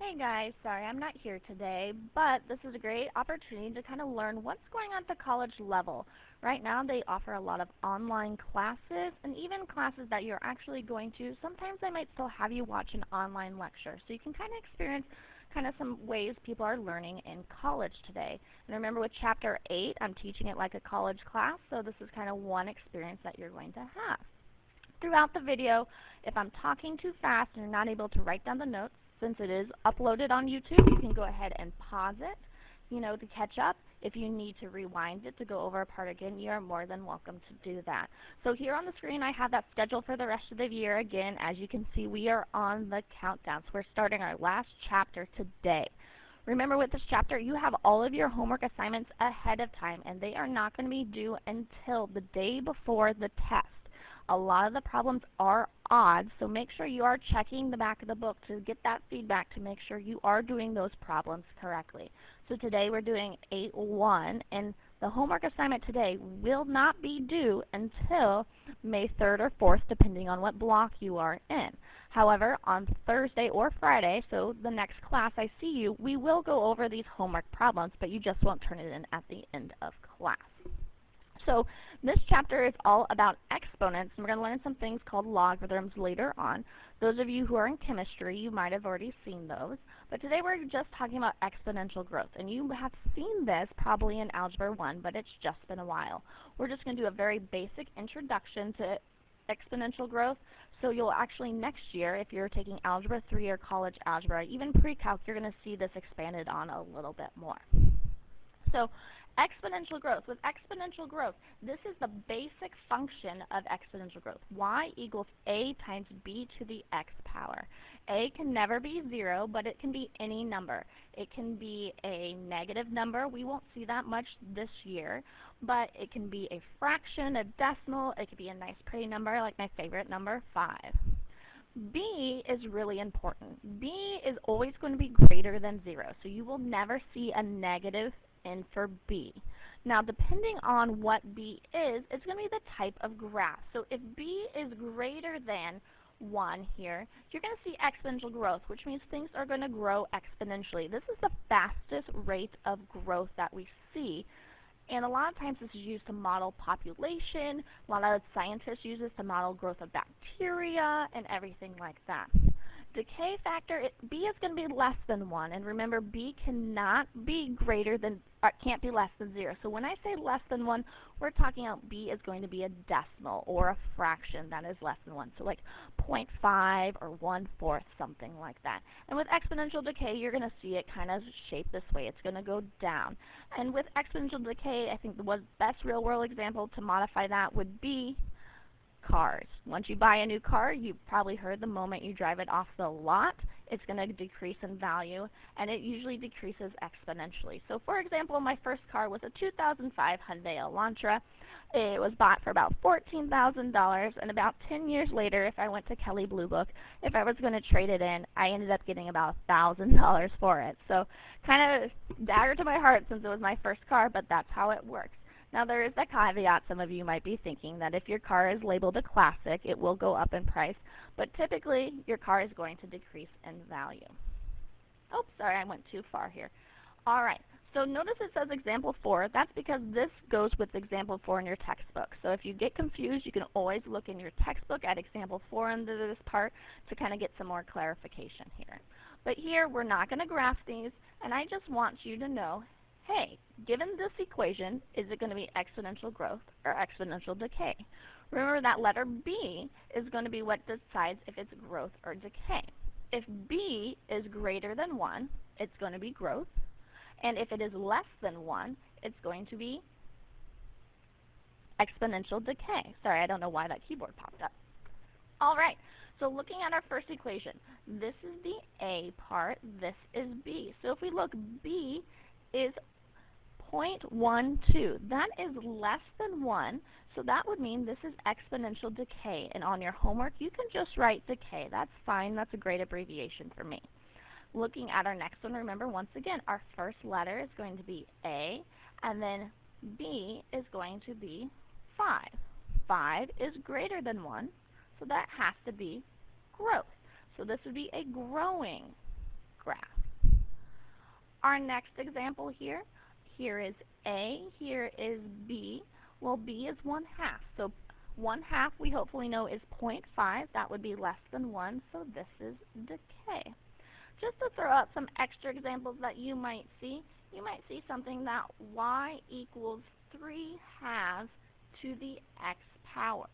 Hey guys, sorry I'm not here today, but this is a great opportunity to kind of learn what's going on at the college level. Right now they offer a lot of online classes and even classes that you're actually going to. Sometimes they might still have you watch an online lecture, so you can kind of experience kind of some ways people are learning in college today. And remember with Chapter 8, I'm teaching it like a college class, so this is kind of one experience that you're going to have. Throughout the video, if I'm talking too fast and you're not able to write down the notes, since it is uploaded on YouTube, you can go ahead and pause it, to catch up. If you need to rewind it to go over a part again, you are more than welcome to do that. So here on the screen, I have that schedule for the rest of the year. Again, as you can see, we are on the countdown. So we're starting our last chapter today. Remember, with this chapter, you have all of your homework assignments ahead of time, and they are not going to be due until the day before the test. A lot of the problems are odd, so make sure you are checking the back of the book to get that feedback to make sure you are doing those problems correctly. So today we're doing 8-1, and the homework assignment today will not be due until May 3rd or 4th, depending on what block you are in. However, on Thursday or Friday, so the next class I see you, we will go over these homework problems, but you just won't turn it in at the end of class. So this chapter is all about exponents, and we're going to learn some things called logarithms later on. Those of you who are in chemistry, you might have already seen those. But today we're just talking about exponential growth, and you have seen this probably in Algebra 1, but it's just been a while. We're just going to do a very basic introduction to exponential growth, so you'll actually next year, if you're taking Algebra 3 or college algebra, even pre-calc, you're going to see this expanded on a little bit more. So exponential growth. With exponential growth, this is the basic function of exponential growth. Y equals a times b to the x power. A can never be 0, but it can be any number. It can be a negative number. We won't see that much this year, but it can be a fraction, a decimal. It could be a nice pretty number like my favorite number, 5. B is really important. B is always going to be greater than 0, so you will never see a negative in for B. Now, depending on what B is, it's going to be the type of graph. So if B is greater than 1 here, you're going to see exponential growth, which means things are going to grow exponentially. This is the fastest rate of growth that we see. And a lot of times this is used to model population. A lot of scientists use this to model growth of bacteria and everything like that. Decay factor, B is going to be less than 1, and remember, B cannot be greater than, or can't be less than 0. So when I say less than 1, we're talking about B is going to be a decimal or a fraction that is less than 1. So like 0.5 or 1/4, something like that. And with exponential decay, you're going to see it kind of shape this way. It's going to go down. And with exponential decay, I think the best real-world example to modify that would be cars. Once you buy a new car, you've probably heard the moment you drive it off the lot, it's going to decrease in value, and it usually decreases exponentially. So for example, my first car was a 2005 Hyundai Elantra. It was bought for about $14,000, and about 10 years later, if I went to Kelley Blue Book, if I was going to trade it in, I ended up getting about $1,000 for it. So kind of dagger to my heart since it was my first car, but that's how it works. Now there is that caveat, some of you might be thinking, that if your car is labeled a classic, it will go up in price, but typically your car is going to decrease in value. Oops, sorry, I went too far here. Alright, so notice it says example 4. That's because this goes with example 4 in your textbook. So if you get confused, you can always look in your textbook at example 4 under this part to kind of get some more clarification here. But here, we're not going to graph these, and I just want you to know, hey, given this equation, is it going to be exponential growth or exponential decay? Remember that letter B is going to be what decides if it's growth or decay. If B is greater than 1, it's going to be growth. And if it is less than 1, it's going to be exponential decay. Sorry, I don't know why that keyboard popped up. All right, so looking at our first equation, this is the A part, this is B. So if we look, B is 0.12. That is less than 1, so that would mean this is exponential decay. And on your homework, you can just write decay. That's fine. That's a great abbreviation for me. Looking at our next one, remember, once again, our first letter is going to be A, and then B is going to be 5. 5 is greater than 1, so that has to be growth. So this would be a growing graph. Our next example here is A, here is B. Well, B is 1/2. So 1/2 we hopefully know is 0.5. That would be less than 1, so this is decay. Just to throw out some extra examples that you might see something that y equals 3/2 to the x power.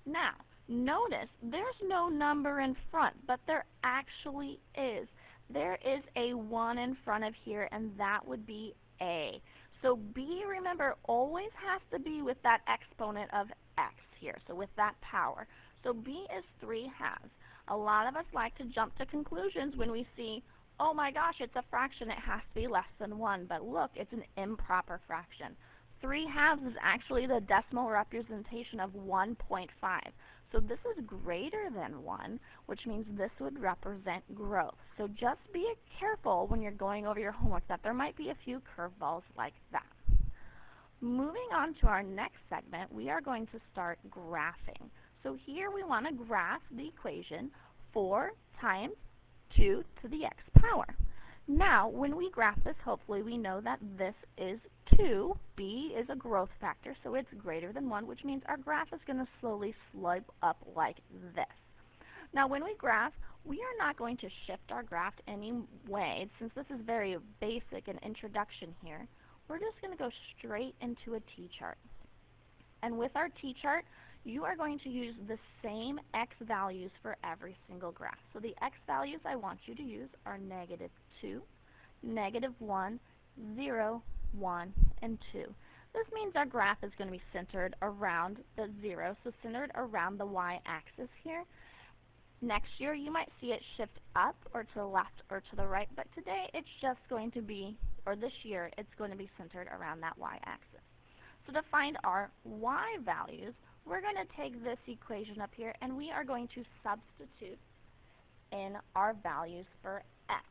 Now, notice there's no number in front, but there actually is. There is a 1 in front of here, and that would be A. So B, remember, always has to be with that exponent of x here, so with that power. So B is 3/2. A lot of us like to jump to conclusions when we see, oh my gosh, it's a fraction, it has to be less than 1. But look, it's an improper fraction. 3/2 is actually the decimal representation of 1.5. So this is greater than 1, which means this would represent growth. So just be careful when you're going over your homework that there might be a few curveballs like that. Moving on to our next segment, we are going to start graphing. So here we want to graph the equation 4 times 2 to the x power. Now, when we graph this, hopefully we know that this is 2. B is a growth factor, so it's greater than 1, which means our graph is going to slowly slope up like this. Now, when we graph, we are not going to shift our graph any way. Since this is very basic and introduction here, we're just going to go straight into a t-chart. And with our t-chart, you are going to use the same x values for every single graph. So the x values I want you to use are -2, -1, 0, 1, and 2. This means our graph is going to be centered around the 0, so centered around the y-axis here. Next year, you might see it shift up or to the left or to the right, but today it's just going to be, or this year, it's going to be centered around that y-axis. So to find our y values, we're going to take this equation up here and we are going to substitute in our values for x.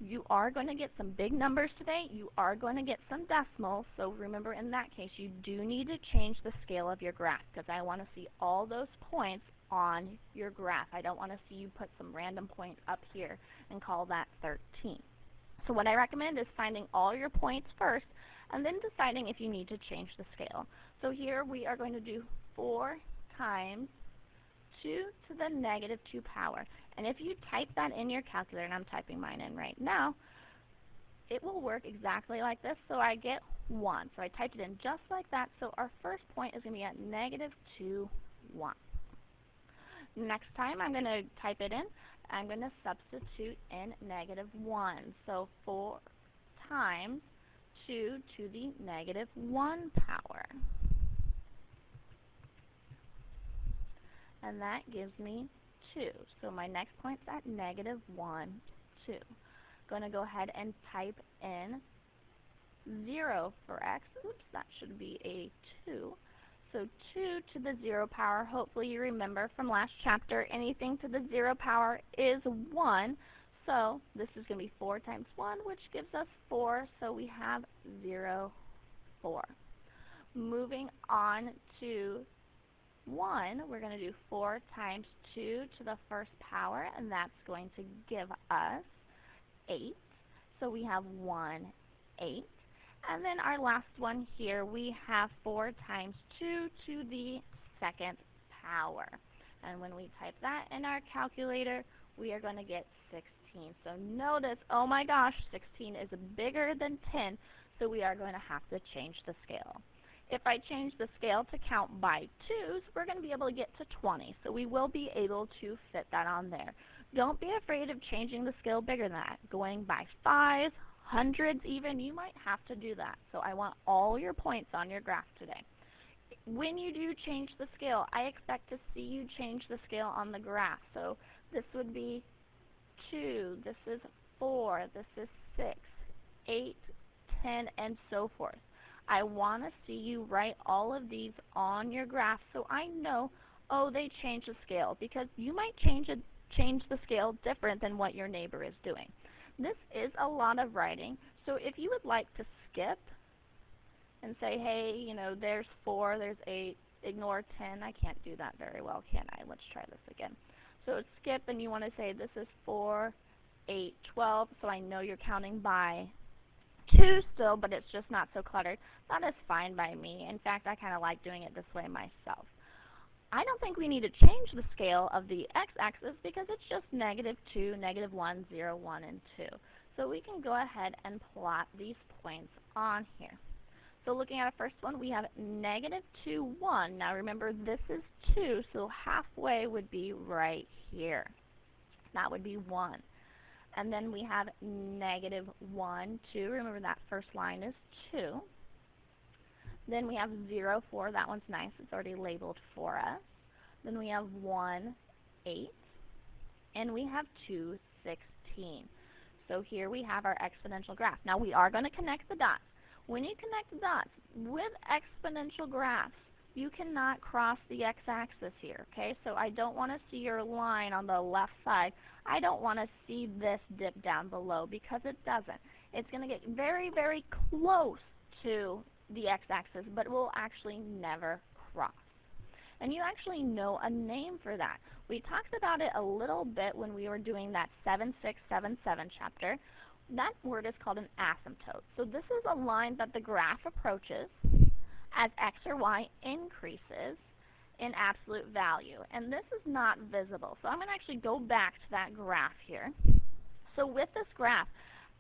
You are going to get some big numbers today. You are going to get some decimals. So remember, in that case, you do need to change the scale of your graph because I want to see all those points on your graph. I don't want to see you put some random point up here and call that 13. So what I recommend is finding all your points first and then deciding if you need to change the scale. So here we are going to do 4 times 2 to the -2 power. And if you type that in your calculator, and I'm typing mine in right now, it will work exactly like this. So I get 1. So I typed it in just like that. So our first point is going to be at -2, 1. Next time I'm going to type it in. I'm going to substitute in -1. So 4 times 2 to the -1 power. And that gives me 2. So my next point's at -1, 2. Going to go ahead and type in 0 for x. Oops, that should be a 2. So 2 to the 0 power, hopefully you remember from last chapter, anything to the 0 power is 1. So this is going to be 4 times 1, which gives us 4. So we have 0, 4. Moving on to 1, we're going to do 4 times 2 to the first power, and that's going to give us 8. So we have 1, 8. And then our last one here, we have 4 times 2 to the second power. And when we type that in our calculator, we are going to get 16. So notice, oh my gosh, 16 is bigger than 10, so we are going to have to change the scale. If I change the scale to count by 2s, we're going to be able to get to 20. So we will be able to fit that on there. Don't be afraid of changing the scale bigger than that. Going by 5s, hundreds even, you might have to do that. So I want all your points on your graph today. When you do change the scale, I expect to see you change the scale on the graph. So this would be 2, this is 4, this is 6, 8, 10, and so forth. I want to see you write all of these on your graph so I know, oh, they changed the scale, because you might change the scale different than what your neighbor is doing. This is a lot of writing, so if you would like to skip and say, hey, you know, there's 4, there's 8, ignore 10. I can't do that very well, can I? Let's try this again. So skip, and you want to say this is 4, 8, 12, so I know you're counting by 2 still, but it's just not so cluttered. That is fine by me. In fact, I kind of like doing it this way myself. I don't think we need to change the scale of the x-axis because it's just -2, -1, 0, 1, and 2. So we can go ahead and plot these points on here. So looking at our first one, we have -2, 1. Now remember, this is 2, so halfway would be right here. That would be 1. And then we have -1, 2. Remember, that first line is 2. Then we have 0, 4. That one's nice. It's already labeled for us. Then we have 1, 8. And we have 2, 16. So here we have our exponential graph. Now we are going to connect the dots. When you connect the dots with exponential graphs, you cannot cross the x-axis here, okay? So I don't want to see your line on the left side. I don't want to see this dip down below because it doesn't. It's going to get very, very close to the x-axis, but it will actually never cross. And you actually know a name for that. We talked about it a little bit when we were doing that 7677 chapter. That word is called an asymptote. So this is a line that the graph approaches as x or y increases in absolute value. And this is not visible. So I'm going to actually go back to that graph here. So with this graph,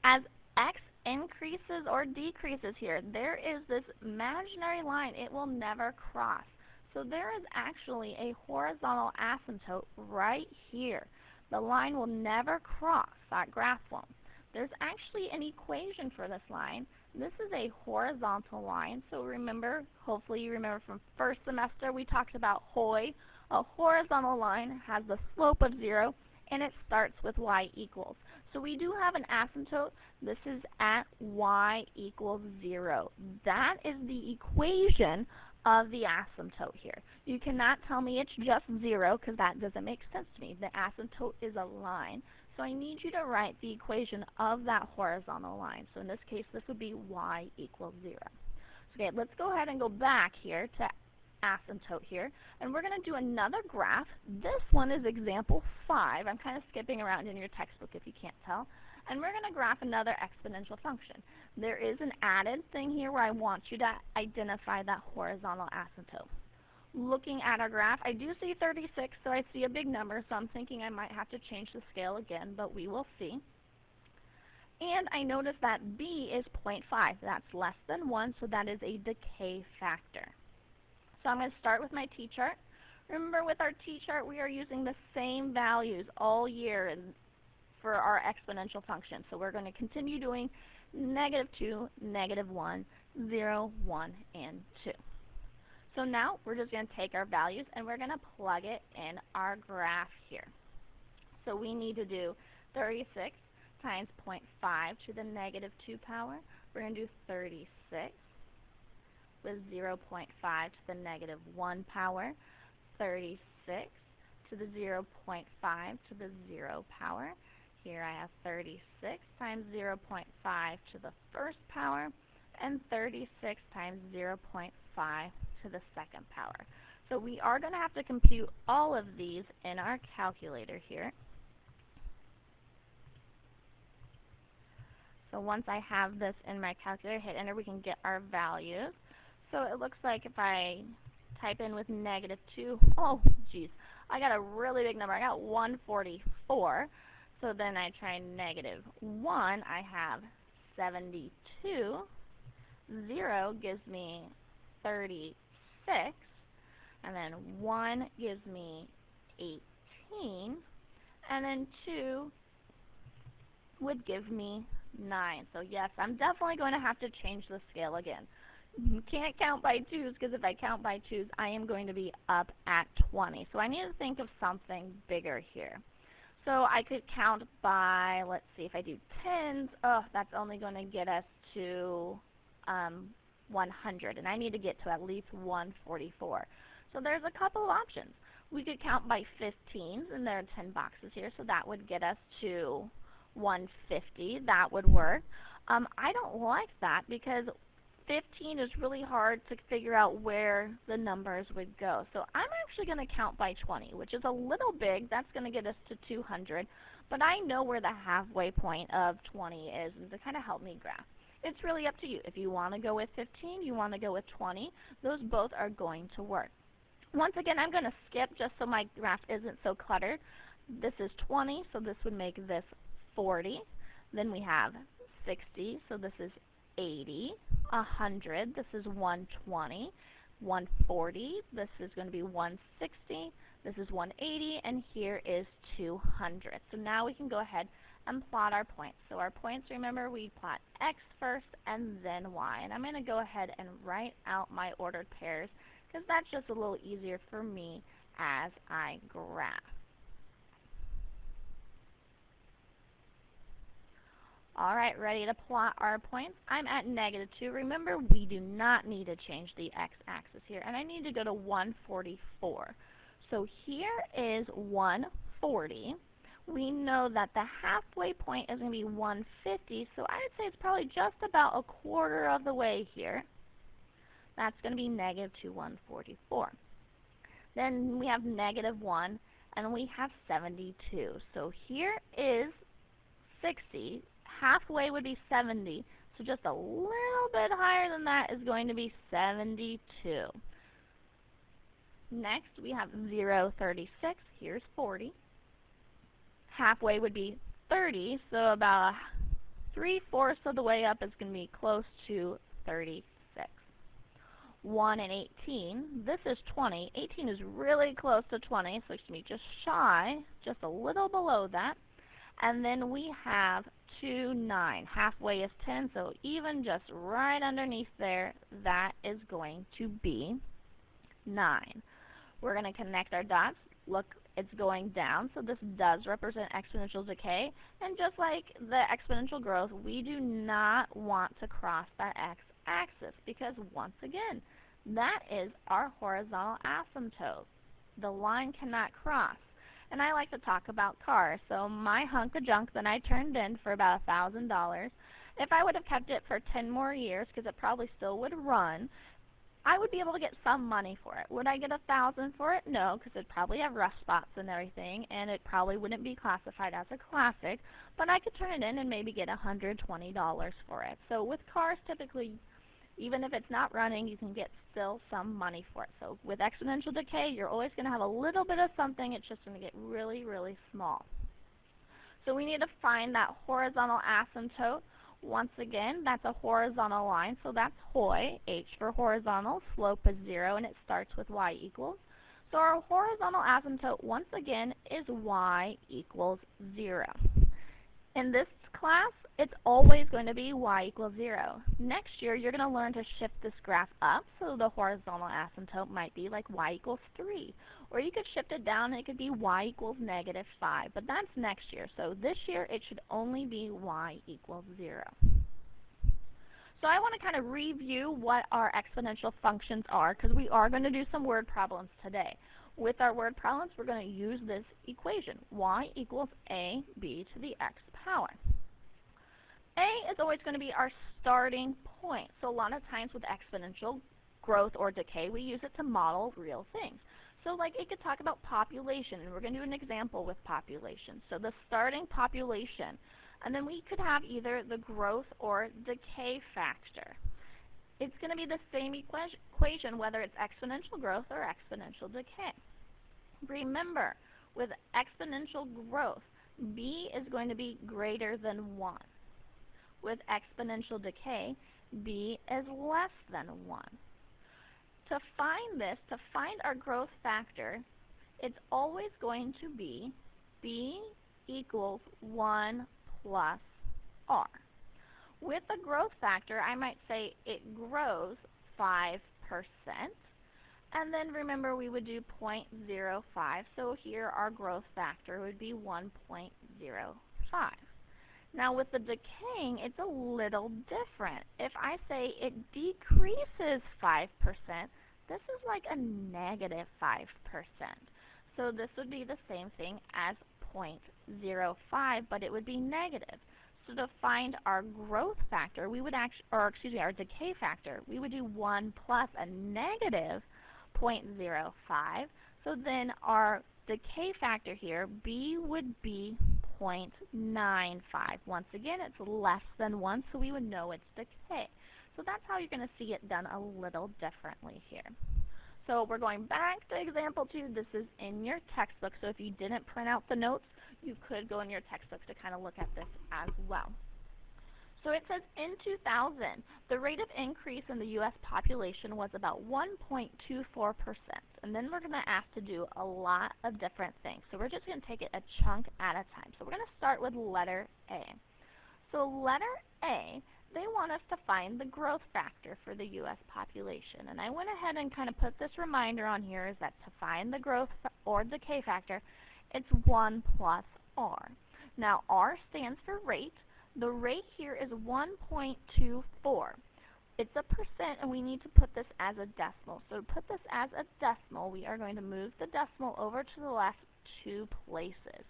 as x increases or decreases here, there is this imaginary line it will never cross. So there is actually a horizontal asymptote right here. The line will never cross, that graph won't. There's actually an equation for this line. This is a horizontal line, so remember, hopefully you remember from first semester we talked about HOI. A horizontal line has the slope of 0, and it starts with y equals. So we do have an asymptote. This is at y equals 0. That is the equation of the asymptote here. You cannot tell me it's just 0 because that doesn't make sense to me. The asymptote is a line. So I need you to write the equation of that horizontal line. So in this case, this would be y equals 0. So, okay, let's go ahead and go back here to asymptote here. And we're going to do another graph. This one is example 5. I'm kind of skipping around in your textbook if you can't tell. And we're going to graph another exponential function. There is an added thing here where I want you to identify that horizontal asymptote. Looking at our graph, I do see 36, so I see a big number, so I'm thinking I might have to change the scale again, but we will see. And I notice that b is 0.5. That's less than 1, so that is a decay factor. So I'm going to start with my t-chart. Remember, with our t-chart, we are using the same values all year for our exponential function. So we're going to continue doing -2, -1, 0, 1, and 2. So now we're just going to take our values and we're going to plug it in our graph here. So we need to do 36 times 0.5 to the -2 power. We're going to do 36 with 0.5 to the -1 power, 36 to the 0.5 to the 0 power. Here I have 36 times 0.5 to the first power, and 36 times 0.5 to the second power. So we are going to have to compute all of these in our calculator here. So once I have this in my calculator, hit enter, we can get our values. So it looks like if I type in with -2, oh geez, I got a really big number. I got 144. So then I try -1, I have 72. 0 gives me 36. And then 1 gives me 18. And then 2 would give me 9. So yes, I'm definitely going to have to change the scale again. You can't count by 2s because if I count by 2s, I am going to be up at 20. So I need to think of something bigger here. So I could count by, let's see, if I do 10s, oh, that's only going to get us to 100. And I need to get to at least 144. So there's a couple of options. We could count by 15s, and there are 10 boxes here, so that would get us to 150. That would work. I don't like that because 15 is really hard to figure out where the numbers would go. So I'm actually going to count by 20, which is a little big. That's going to get us to 200. But I know where the halfway point of 20 is to kind of help me graph. It's really up to you. If you want to go with 15, you want to go with 20, those both are going to work. Once again, I'm going to skip just so my graph isn't so cluttered. This is 20, so this would make this 40. Then we have 60, so this is 80. 100, this is 120. 140, this is going to be 160. This is 180, and here is 200. So now we can go ahead and plot our points. So our points, remember, we plot x first and then y. And I'm going to go ahead and write out my ordered pairs because that's just a little easier for me as I graph. Alright, ready to plot our points? I'm at -2. Remember, we do not need to change the x-axis here, and I need to go to 144. So here is 140. We know that the halfway point is going to be 150, so I would say it's probably just about a quarter of the way here. That's going to be -2 144. Then we have -1, and we have 72. So here is 60. Halfway would be 70, so just a little bit higher than that is going to be 72. Next, we have 0, 36. Here's 40. Halfway would be 30, so about 3/4 of the way up is going to be close to 36. 1 and 18. This is 20. 18 is really close to 20, so it's going to be just shy, just a little below that. And then we have 2, 9. Halfway is 10, so even just right underneath there, that is going to be 9. We're going to connect our dots. Look, it's going down, so this does represent exponential decay. And just like the exponential growth, we do not want to cross that x-axis because, once again, that is our horizontal asymptote. The line cannot cross. And I like to talk about cars. So my hunk of junk that I turned in for about $1,000, if I would have kept it for 10 more years, because it probably still would run, I would be able to get some money for it. Would I get $1,000 for it? No, because it'd probably have rust spots and everything, and it probably wouldn't be classified as a classic. But I could turn it in and maybe get $120 for it. So with cars, typically, even if it's not running, you can get still some money for it. So with exponential decay, you're always going to have a little bit of something. It's just going to get really, really small. So we need to find that horizontal asymptote. Once again, that's a horizontal line, so that's HOI, H for horizontal, slope is 0, and it starts with y equals. So our horizontal asymptote, once again, is y equals 0. In this class, it's always going to be y equals 0. Next year, you're going to learn to shift this graph up, so the horizontal asymptote might be like y equals 3. Or you could shift it down and it could be y equals -5. But that's next year. So this year, it should only be y equals 0. So I want to kind of review what our exponential functions are, because we are going to do some word problems today. With our word problems, we're going to use this equation, y equals ab to the x power. A is always going to be our starting point. So a lot of times with exponential growth or decay, we use it to model real things. So like it could talk about population, and we're going to do an example with population. So the starting population, and then we could have either the growth or decay factor. It's going to be the same equation whether it's exponential growth or exponential decay. Remember, with exponential growth, b is going to be greater than 1. With exponential decay, b is less than 1. To find this, to find our growth factor, it's always going to be b equals 1 plus r. With the growth factor, I might say it grows 5%. And then remember, we would do 0.05. So here our growth factor would be 1.05. Now with the decaying, it's a little different. If I say it decreases 5%, this is like a -5%. So this would be the same thing as 0.05, but it would be negative. So to find our growth factor, we would our decay factor, we would do 1 plus a negative 0.05. So then our decay factor here, b would be 0.95. Once again, it's less than 1, so we would know it's decay. So that's how you're going to see it done a little differently here. So we're going back to example 2. This is in your textbook, so if you didn't print out the notes, you could go in your textbook to kind of look at this as well. So it says in 2000, the rate of increase in the U.S. population was about 1.24%. And then we're going to ask to do a lot of different things. So we're just going to take it a chunk at a time. So we're going to start with letter A. So letter A, they want us to find the growth factor for the U.S. population. And I went ahead and kind of put this reminder on here is that to find the growth or decay factor, it's 1 plus R. Now, R stands for rate. The rate here is 1.24. It's a percent, and we need to put this as a decimal. So to put this as a decimal, we are going to move the decimal over to the left 2 places.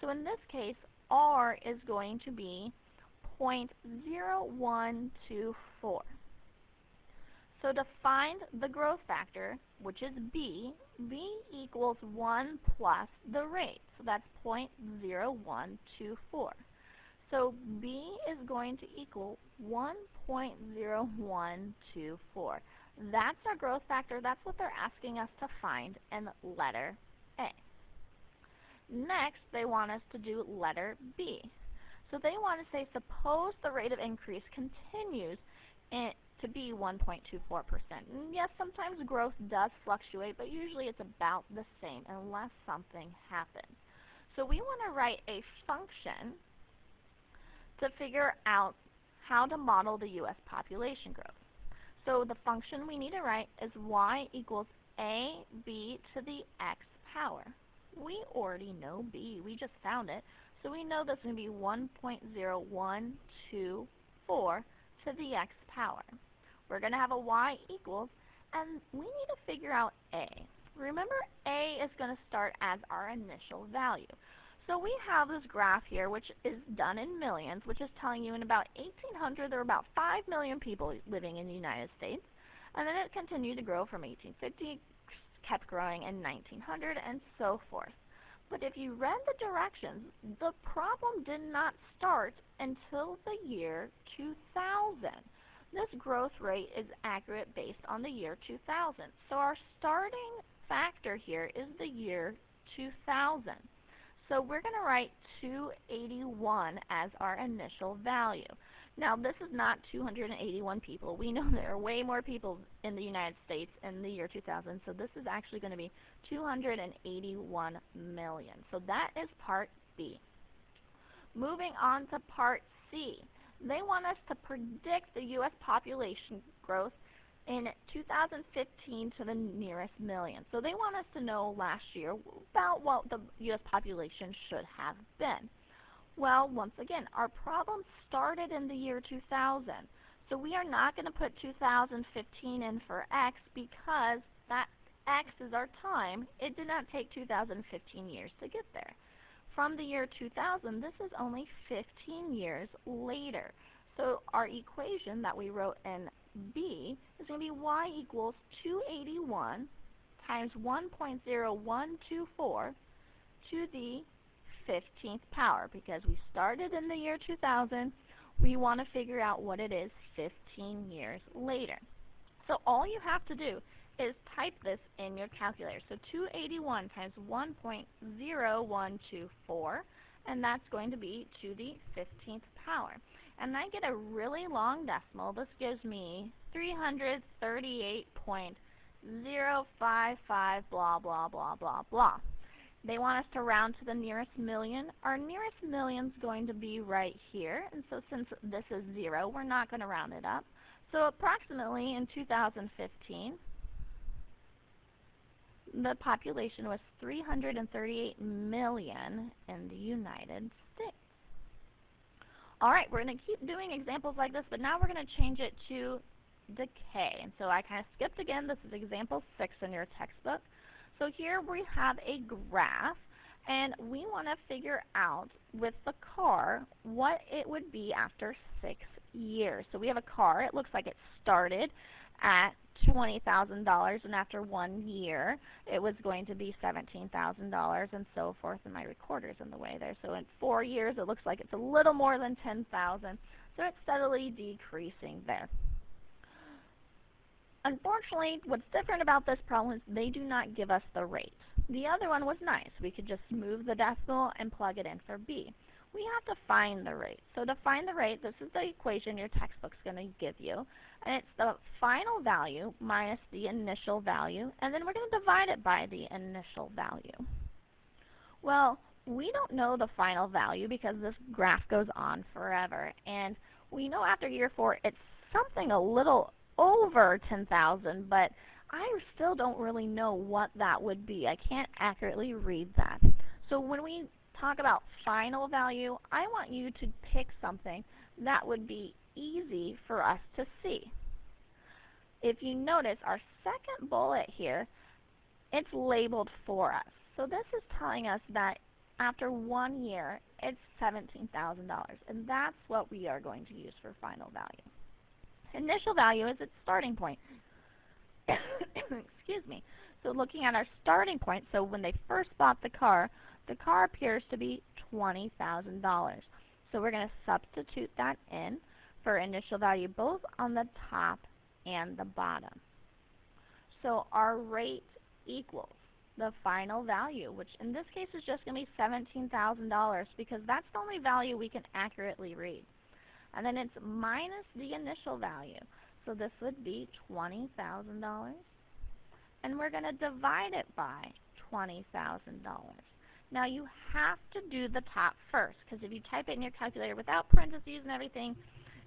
So in this case, R is going to be 0.0124. So to find the growth factor, which is B equals 1 plus the rate. So that's 0.0124. So B is going to equal 1.0124. That's our growth factor. That's what they're asking us to find in letter A. Next, they want us to do letter B. So they want to say, suppose the rate of increase continues to be 1.24%. And yes, sometimes growth does fluctuate, but usually it's about the same unless something happens. So we want to write a function to figure out how to model the U.S. population growth. So the function we need to write is y equals ab to the x power. We already know b. We just found it. So we know this is going to be 1.0124 to the x power. We're going to have a y equals, and we need to figure out a. Remember, a is going to start as our initial value. So we have this graph here, which is done in millions, which is telling you in about 1800 there were about 5 million people living in the United States. And then it continued to grow from 1850, kept growing in 1900, and so forth. But if you read the directions, the problem did not start until the year 2000. This growth rate is accurate based on the year 2000. So our starting factor here is the year 2000. So we're going to write 281 as our initial value. Now, this is not 281 people. We know there are way more people in the United States in the year 2000, so this is actually going to be 281 million. So that is part B. Moving on to part C. They want us to predict the U.S. population growth in 2015 to the nearest million. So they want us to know last year about what the U.S. population should have been. Well, once again, our problem started in the year 2000. So we are not going to put 2015 in for x because that x is our time. It did not take 2015 years to get there. From the year 2000, this is only 15 years later. So our equation that we wrote in B is going to be y equals 281 times 1.0124 to the 15th power. Because we started in the year 2000, we want to figure out what it is 15 years later. So all you have to do is type this in your calculator. So 281 times 1.0124, and that's going to be to the 15th power. And I get a really long decimal. This gives me 338.055 blah, blah, blah, blah, blah. They want us to round to the nearest million. Our nearest million is going to be right here. And so since this is 0, we're not going to round it up. So approximately in 2015, the population was 338 million in the United States. Alright, we're going to keep doing examples like this, but now we're going to change it to decay. And so I kind of skipped again. This is example 6 in your textbook. So here we have a graph, And we want to figure out with the car what it would be after 6 years. So we have a car. It looks like it started at $20,000, and after 1 year it was going to be $17,000, and so forth. And my recorder's in the way there. So in 4 years it looks like it's a little more than $10,000. So it's steadily decreasing there. Unfortunately, what's different about this problem is they do not give us the rate. The other one was nice. We could just move the decimal and plug it in for b. We have to find the rate. So to find the rate, this is the equation your textbook's going to give you. And it's the final value minus the initial value, and then we're going to divide it by the initial value. Well, we don't know the final value because this graph goes on forever. And we know after year 4 it's something a little over 10,000, but I still don't really know what that would be. I can't accurately read that. So when we talk about final value, I want you to pick something that would be easy for us to see. If you notice, our second bullet here, it's labeled for us. So this is telling us that after 1 year, it's $17,000, and that's what we are going to use for final value. Initial value is its starting point. Excuse me. So looking at our starting point, so when they first bought the car appears to be $20,000. So we're going to substitute that in for initial value both on the top and the bottom. So our rate equals the final value, which in this case is just going to be $17,000 because that's the only value we can accurately read. And then it's minus the initial value. So this would be $20,000. And we're going to divide it by $20,000. Now you have to do the top first, because if you type it in your calculator without parentheses and everything,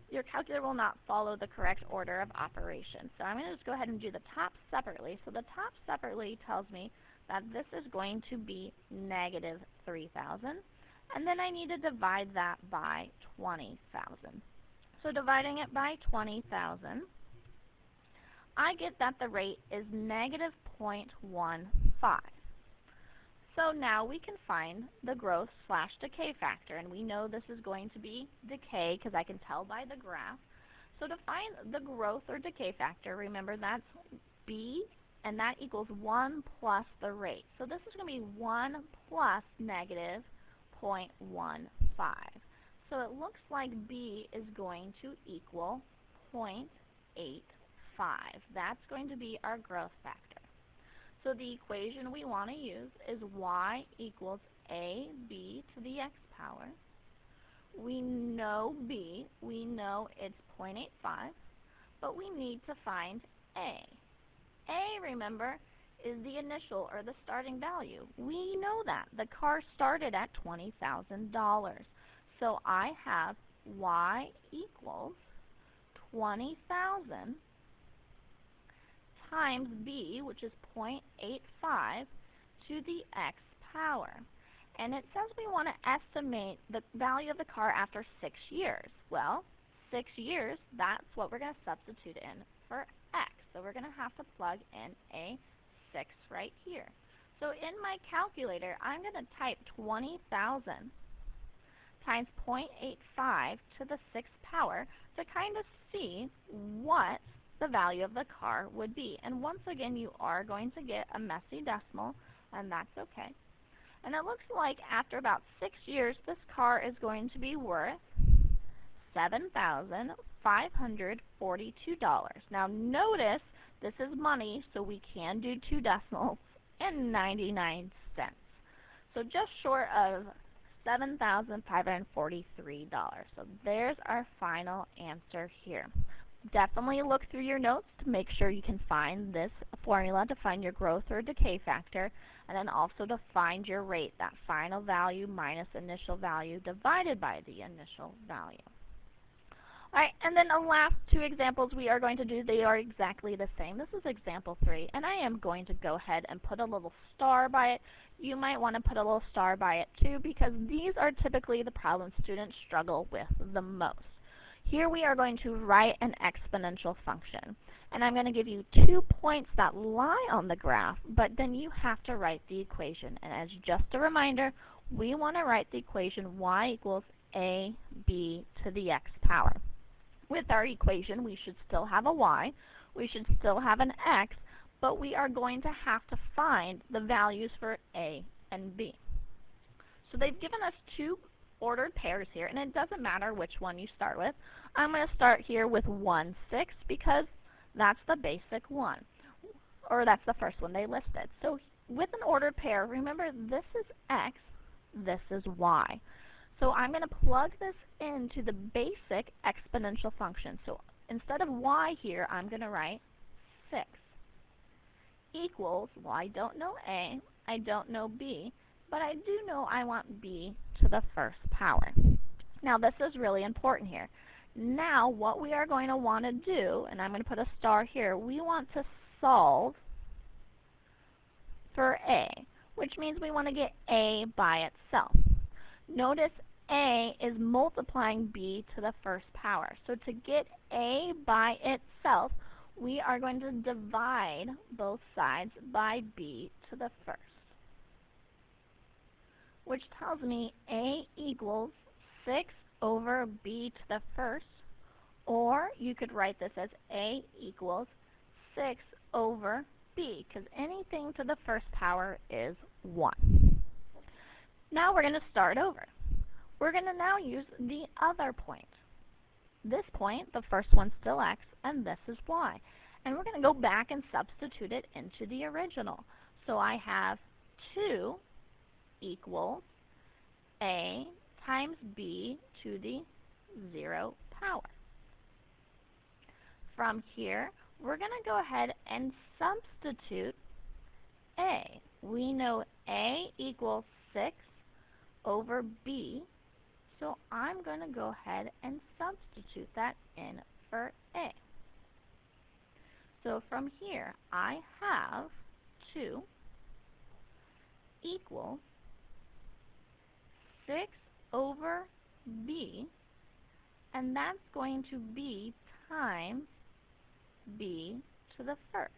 your calculator will not follow the correct order of operation. So I'm going to just go ahead and do the top separately. So the top separately tells me that this is going to be negative 3,000. And then I need to divide that by 20,000. So dividing it by 20,000, I get that the rate is negative 0.15. So now we can find the growth slash decay factor, and we know this is going to be decay because I can tell by the graph. So to find the growth or decay factor, remember that's b, and that equals 1 plus the rate. So this is going to be 1 plus negative 0.15. So it looks like b is going to equal 0.85. That's going to be our growth factor. So the equation we want to use is y equals ab to the x power. We know b, we know it's 0.85, but we need to find a. A, remember, is the initial or the starting value. We know that. The car started at $20,000. So I have y equals 20,000 times b, which is 0.85, to the x power. And it says we want to estimate the value of the car after 6 years. Well, 6 years, that's what we're going to substitute in for x. So we're going to have to plug in a 6 right here. So in my calculator, I'm going to type 20,000 times 0.85 to the 6th power to kind of see what the value of the car would be. And once again, you are going to get a messy decimal, and that's okay. And it looks like after about 6 years, this car is going to be worth $7,542. Now notice this is money, so we can do 2 decimals and 99 cents. So just short of $7,543. So there's our final answer here. Definitely look through your notes to make sure you can find this formula to find your growth or decay factor, and then also to find your rate, that final value minus initial value divided by the initial value. Alright, and then the last 2 examples we are going to do, they are exactly the same. This is example 3, and I am going to go ahead and put a little star by it. You might want to put a little star by it too, because these are typically the problems students struggle with the most. Here we are going to write an exponential function. And I'm going to give you 2 points that lie on the graph, but then you have to write the equation. And as just a reminder, we want to write the equation y equals ab to the x power. With our equation, we should still have a y, we should still have an x, but we are going to have to find the values for a and b. So they've given us 2 ordered pairs here, and it doesn't matter which one you start with. I'm going to start here with 1, 6 because that's the basic one, or that's the first one they listed. So with an ordered pair, remember this is x, this is y. So I'm going to plug this into the basic exponential function. So instead of y here, I'm going to write 6 equals, well, I don't know a, I don't know b, but I do know I want b to the first power. Now this is really important here. Now what we are going to want to do, and I'm going to put a star here, we want to solve for a, which means we want to get a by itself. Notice a is multiplying b to the first power. So to get a by itself, we are going to divide both sides by b to the first, which tells me a equals 6 over b to the first, or you could write this as a equals 6 over b, because anything to the first power is 1. Now we're going to start over. We're going to now use the other point. This point, the first one's still x, and this is y. And we're going to go back and substitute it into the original. So I have 2 equals a times b to the 0 power. From here, we're going to go ahead and substitute a. We know a equals 6 over b, so I'm going to go ahead and substitute that in for a. So from here, I have 2 equals 6 over b, and that's going to be times b to the first.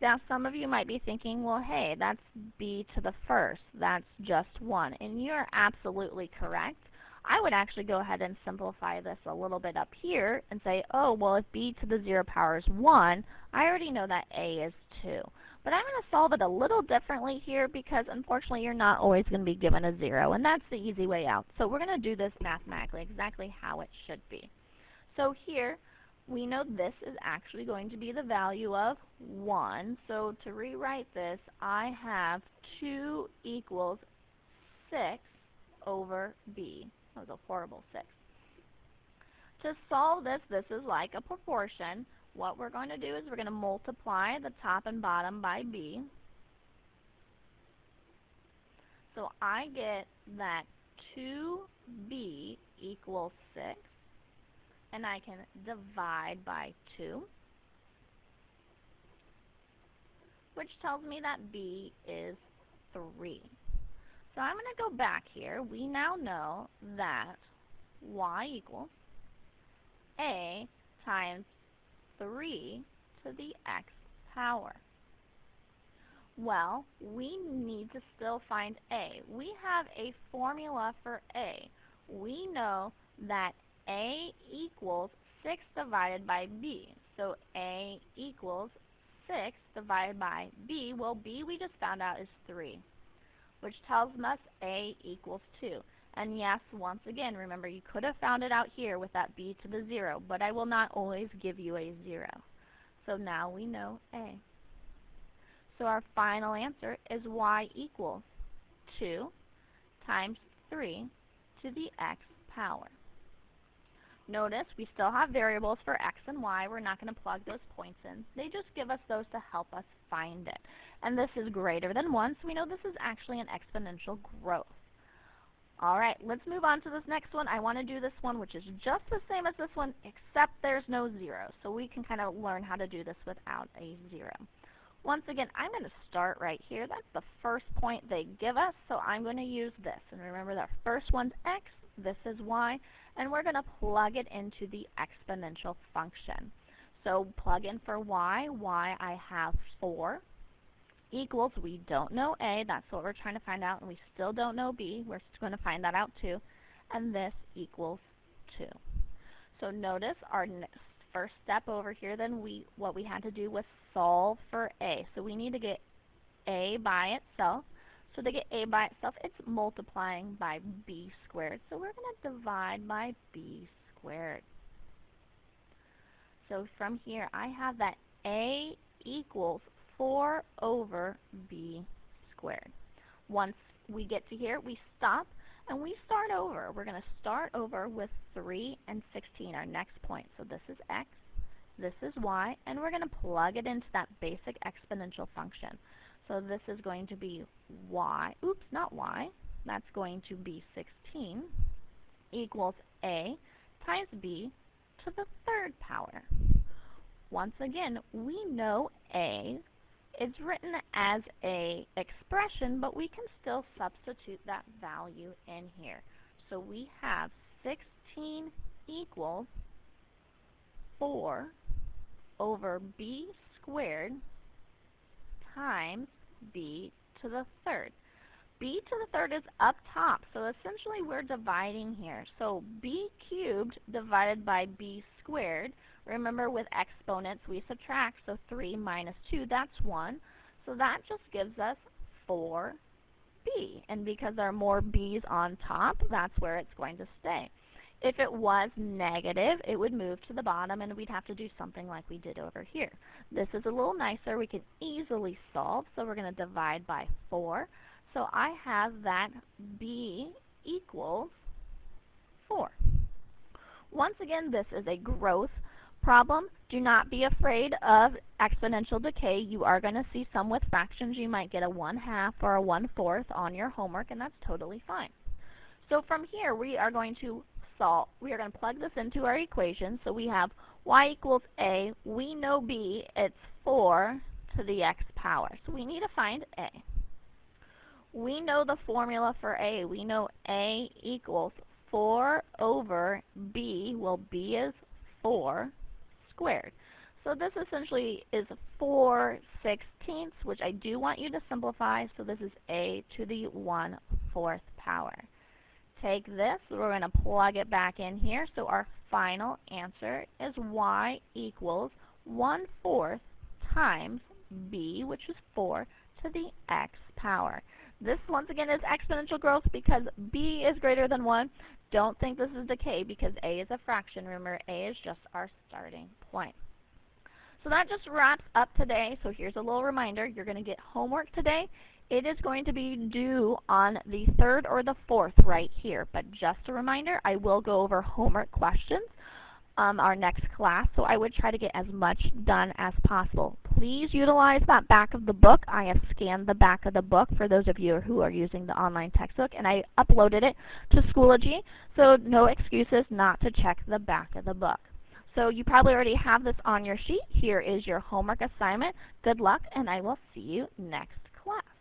Now some of you might be thinking, well, hey, that's b to the first, that's just 1, and you're absolutely correct. I would actually go ahead and simplify this a little bit up here and say, oh, well, if b to the 0 power is 1, I already know that a is 2. But I'm going to solve it a little differently here because, unfortunately, you're not always going to be given a 0, and that's the easy way out. So we're going to do this mathematically exactly how it should be. So here, we know this is actually going to be the value of 1. So to rewrite this, I have 2 equals 6 over b. That was a horrible 6. To solve this, this is like a proportion. What we're going to do is we're going to multiply the top and bottom by b. So I get that 2b equals 6, and I can divide by 2, which tells me that b is 3. So I'm going to go back here. We now know that y equals a times 3 to the x power. Well, we need to still find a. We have a formula for a. We know that a equals 6 divided by b. So a equals 6 divided by b. Well, b we just found out is 3, which tells us a equals 2. And yes, once again, remember, you could have found it out here with that b to the 0, but I will not always give you a 0. So now we know a. So our final answer is y equals 2 times 3 to the x power. Notice we still have variables for x and y. We're not going to plug those points in. They just give us those to help us find it. And this is greater than 1, so we know this is actually an exponential growth. All right, let's move on to this next one. I want to do this one, which is just the same as this one, except there's no 0. So we can kind of learn how to do this without a 0. Once again, I'm going to start right here. That's the first point they give us, so I'm going to use this. And remember that first one's x, this is y, and we're going to plug it into the exponential function. So plug in for y, I have 4, equals, we don't know a, that's what we're trying to find out, and we still don't know b, we're going to find that out too, and this equals 2. So notice our first step over here, then what we had to do was solve for a. So we need to get a by itself. So to get a by itself, it's multiplying by b squared. So we're going to divide by b squared. So from here, I have that a equals 4 over b squared. Once we get to here, we stop and we start over. We're going to start over with 3 and 16, our next point. So this is x, this is y, and we're going to plug it into that basic exponential function. So this is going to be y, oops, not y, that's going to be 16 equals a times b to the 3rd power. Once again, we know a is written as a expression, but we can still substitute that value in here. So we have 16 equals 4 over b squared times b to the 3rd. b to the 3rd is up top, so essentially we're dividing here. So b cubed divided by b squared. Remember, with exponents we subtract, so 3 minus 2, that's 1. So that just gives us 4b. And because there are more b's on top, that's where it's going to stay. If it was negative, it would move to the bottom, and we'd have to do something like we did over here. This is a little nicer. We can easily solve, so we're going to divide by 4. So I have that b equals 4. Once again, this is a growth problem. Do not be afraid of exponential decay. You are going to see some with fractions. You might get a 1/2 or a 1/4 on your homework, and that's totally fine. So from here, we are going to plug this into our equation. So we have y equals a. We know b, it's 4 to the x power. So we need to find a. We know the formula for a. We know a equals 4 over b. Well, b is 4 squared. So this essentially is 4/16, which I do want you to simplify. So this is a to the 1/4 power. Take this, we're going to plug it back in here. So our final answer is y equals 1/4 times b, which is 4 to the x power. This, once again, is exponential growth because b is greater than 1. Don't think this is decay because a is a fraction. Remember, a is just our starting point. So that just wraps up today. So here's a little reminder. You're going to get homework today. It is going to be due on the 3rd or the 4th right here. But just a reminder, I will go over homework questions our next class, so I would try to get as much done as possible. Please utilize that back of the book. I have scanned the back of the book for those of you who are using the online textbook, and I uploaded it to Schoology, so no excuses not to check the back of the book. So you probably already have this on your sheet. Here is your homework assignment. Good luck, and I will see you next class.